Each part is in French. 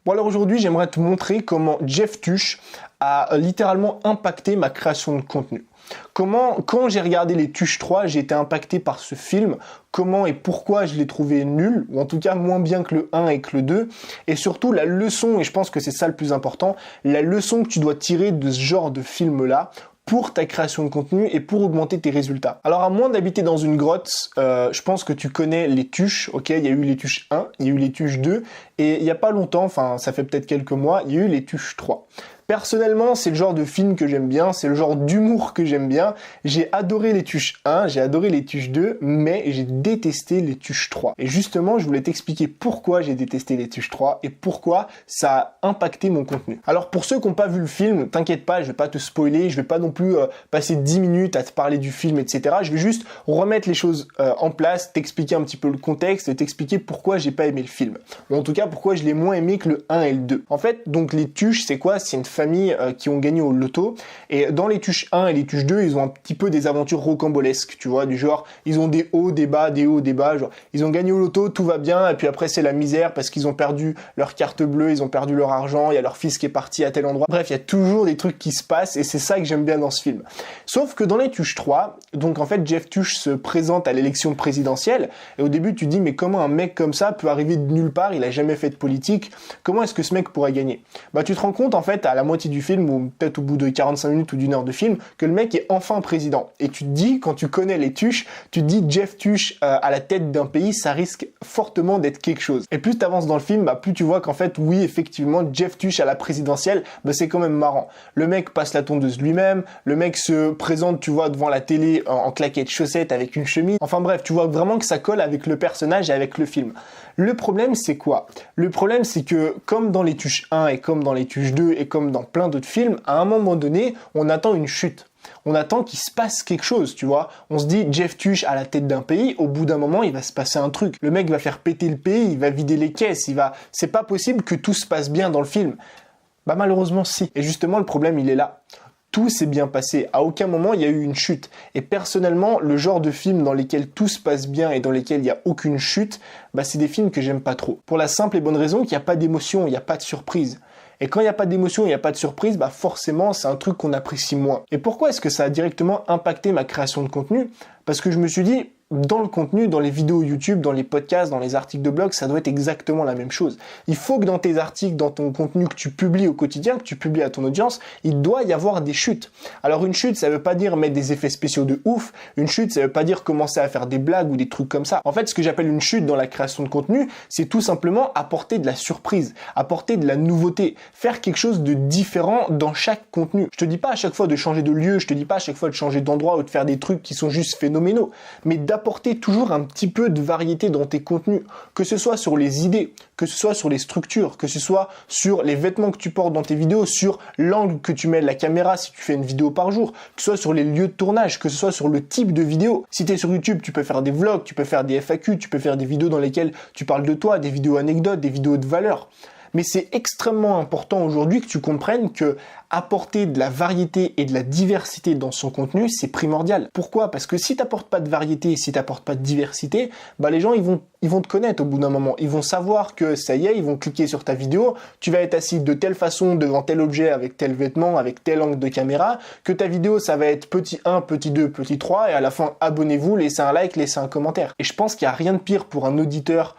Bon alors aujourd'hui, j'aimerais te montrer comment Jeff Tuch a littéralement impacté ma création de contenu. Quand j'ai regardé les Tuch 3, j'ai été impacté par ce film, comment et pourquoi je l'ai trouvé nul, ou en tout cas moins bien que le 1 et que le 2, et surtout la leçon, et je pense que c'est ça le plus important, la leçon que tu dois tirer de ce genre de film-là, pour ta création de contenu et pour augmenter tes résultats. Alors à moins d'habiter dans une grotte, je pense que tu connais les Tuch, ok? Il y a eu les Tuch 1, il y a eu les Tuch 2, et il n'y a pas longtemps, enfin ça fait peut-être quelques mois, il y a eu les Tuch 3. Personnellement, c'est le genre de film que j'aime bien, c'est le genre d'humour que j'aime bien. J'ai adoré les Tuch 1, j'ai adoré les Tuch 2, mais j'ai détesté les Tuch 3. Et justement, je voulais t'expliquer pourquoi j'ai détesté les Tuch 3 et pourquoi ça a impacté mon contenu. Alors pour ceux qui n'ont pas vu le film, t'inquiète pas, je vais pas te spoiler, je vais pas non plus passer 10 minutes à te parler du film, etc. Je vais juste remettre les choses en place, t'expliquer un petit peu le contexte et t'expliquer pourquoi j'ai pas aimé le film. Ou en tout cas, pourquoi je l'ai moins aimé que le 1 et le 2. En fait, donc les Tuch, c'est quoi? C'est une famille qui ont gagné au loto, et dans les Tuch 1 et les Tuch 2, ils ont un petit peu des aventures rocambolesques, tu vois, du genre, ils ont des hauts, des bas, des hauts, des bas, genre, ils ont gagné au loto, tout va bien, et puis après c'est la misère parce qu'ils ont perdu leur carte bleue, ils ont perdu leur argent, il y a leur fils qui est parti à tel endroit, bref, il y a toujours des trucs qui se passent, et c'est ça que j'aime bien dans ce film. Sauf que dans les Tuch 3, donc en fait, Jeff Tuch se présente à l'élection présidentielle, et au début tu dis, mais comment un mec comme ça peut arriver de nulle part, il a jamais fait de politique, comment est-ce que ce mec pourrait gagner? Bah tu te rends compte en fait, à la moitié du film, ou peut-être au bout de 45 minutes ou d'une heure de film, que le mec est enfin président. Et tu te dis, quand tu connais les Tuch, tu te dis Jeff Tuch à la tête d'un pays, ça risque fortement d'être quelque chose. Et plus tu avances dans le film, bah, plus tu vois qu'en fait, oui, effectivement, Jeff Tuch à la présidentielle, bah, c'est quand même marrant. Le mec passe la tondeuse lui-même, le mec se présente, tu vois, devant la télé en claquettes chaussettes avec une chemise. Enfin bref, tu vois vraiment que ça colle avec le personnage et avec le film. Le problème, c'est quoi? Le problème, c'est que comme dans les Tuch 1 et comme dans les Tuch 2 et comme dans plein d'autres films, à un moment donné, on attend une chute. On attend qu'il se passe quelque chose, tu vois. On se dit, Jeff Tuch à la tête d'un pays, au bout d'un moment, il va se passer un truc. Le mec va faire péter le pays, il va vider les caisses, c'est pas possible que tout se passe bien dans le film. Bah malheureusement, si. Et justement, le problème, il est là. Tout s'est bien passé. À aucun moment, il y a eu une chute. Et personnellement, le genre de film dans lesquels tout se passe bien et dans lesquels il n'y a aucune chute, bah, c'est des films que j'aime pas trop. Pour la simple et bonne raison qu'il n'y a pas d'émotion, il n'y a pas de surprise. Et quand il n'y a pas d'émotion, il n'y a pas de surprise, bah forcément, c'est un truc qu'on apprécie moins. Et pourquoi est-ce que ça a directement impacté ma création de contenu? Parce que je me suis dit, dans le contenu, dans les vidéos YouTube, dans les podcasts, dans les articles de blog, ça doit être exactement la même chose. Il faut que dans tes articles, dans ton contenu que tu publies au quotidien, que tu publies à ton audience, il doit y avoir des chutes. Alors une chute, ça veut pas dire mettre des effets spéciaux de ouf. Une chute, ça veut pas dire commencer à faire des blagues ou des trucs comme ça. En fait, ce que j'appelle une chute dans la création de contenu, c'est tout simplement apporter de la surprise, apporter de la nouveauté, faire quelque chose de différent dans chaque contenu. Je te dis pas à chaque fois de changer de lieu, je te dis pas à chaque fois de changer d'endroit ou de faire des trucs qui sont juste phénoménaux, mais d'apporter toujours un petit peu de variété dans tes contenus, que ce soit sur les idées, que ce soit sur les structures, que ce soit sur les vêtements que tu portes dans tes vidéos, sur l'angle que tu mets de la caméra si tu fais une vidéo par jour, que ce soit sur les lieux de tournage, que ce soit sur le type de vidéo. Si tu es sur YouTube, tu peux faire des vlogs, tu peux faire des FAQ, tu peux faire des vidéos dans lesquelles tu parles de toi, des vidéos anecdotes, des vidéos de valeur. Mais c'est extrêmement important aujourd'hui que tu comprennes que apporter de la variété et de la diversité dans son contenu, c'est primordial. Pourquoi? Parce que si tu n'apportes pas de variété, si tu n'apportes pas de diversité, bah les gens ils vont te connaître au bout d'un moment. Ils vont savoir que ça y est, ils vont cliquer sur ta vidéo, tu vas être assis de telle façon devant tel objet avec tel vêtement, avec tel angle de caméra, que ta vidéo ça va être petit 1, petit 2, petit 3 et à la fin abonnez-vous, laissez un like, laissez un commentaire. Et je pense qu'il n'y a rien de pire pour un auditeur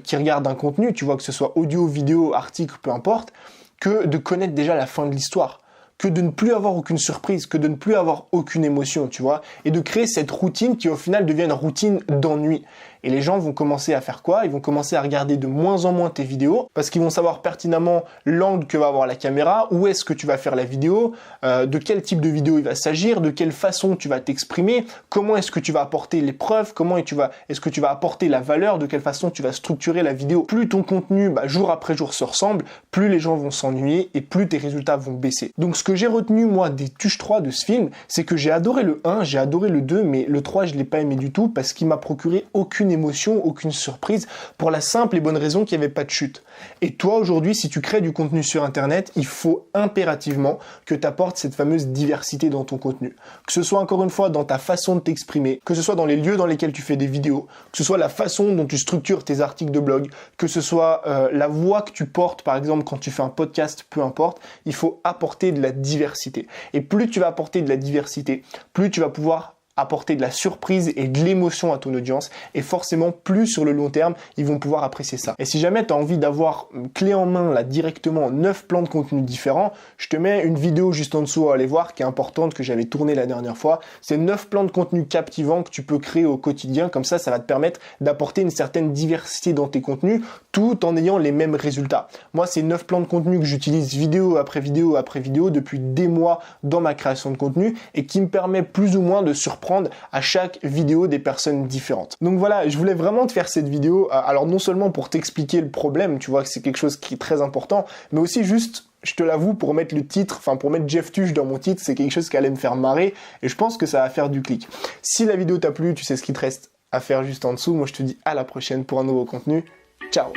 qui regarde un contenu, tu vois, que ce soit audio, vidéo, article, peu importe, que de connaître déjà la fin de l'histoire, que de ne plus avoir aucune surprise, que de ne plus avoir aucune émotion, tu vois, et de créer cette routine qui au final devient une routine d'ennui. Et les gens vont commencer à faire quoi? Ils vont commencer à regarder de moins en moins tes vidéos parce qu'ils vont savoir pertinemment l'angle que va avoir la caméra, où est-ce que tu vas faire la vidéo, de quel type de vidéo il va s'agir, de quelle façon tu vas t'exprimer, comment est-ce que tu vas apporter les preuves, comment est-ce que tu vas apporter la valeur, de quelle façon tu vas structurer la vidéo. Plus ton contenu jour après jour se ressemble, plus les gens vont s'ennuyer et plus tes résultats vont baisser. Donc ce que j'ai retenu moi des Tuch 3 de ce film, c'est que j'ai adoré le 1, j'ai adoré le 2, mais le 3 je l'ai pas aimé du tout parce qu'il m'a procuré aucune aucune émotion, aucune surprise, pour la simple et bonne raison qu'il n'y avait pas de chute. Et toi, aujourd'hui, si tu crées du contenu sur Internet, il faut impérativement que tu apportes cette fameuse diversité dans ton contenu. Que ce soit encore une fois dans ta façon de t'exprimer, que ce soit dans les lieux dans lesquels tu fais des vidéos, que ce soit la façon dont tu structures tes articles de blog, que ce soit la voix que tu portes, par exemple, quand tu fais un podcast, peu importe, il faut apporter de la diversité. Et plus tu vas apporter de la diversité, plus tu vas pouvoir apporter de la surprise et de l'émotion à ton audience, et forcément plus sur le long terme ils vont pouvoir apprécier ça. Et si jamais tu as envie d'avoir clé en main là directement 9 plans de contenu différents, je te mets une vidéo juste en dessous à aller voir qui est importante, que j'avais tournée la dernière fois. C'est 9 plans de contenu captivants que tu peux créer au quotidien, comme ça va te permettre d'apporter une certaine diversité dans tes contenus tout en ayant les mêmes résultats. Moi, c'est 9 plans de contenu que j'utilise vidéo après vidéo après vidéo depuis des mois dans ma création de contenu et qui me permet plus ou moins de surprendre à chaque vidéo des personnes différentes. Donc voilà, je voulais vraiment te faire cette vidéo, alors non seulement pour t'expliquer le problème, tu vois que c'est quelque chose qui est très important, mais aussi juste, je te l'avoue, pour mettre le titre, enfin pour mettre Jeff Tuche dans mon titre, c'est quelque chose qui allait me faire marrer et je pense que ça va faire du clic. Si la vidéo t'a plu, tu sais ce qu'il te reste à faire juste en dessous. Moi je te dis à la prochaine pour un nouveau contenu. Ciao!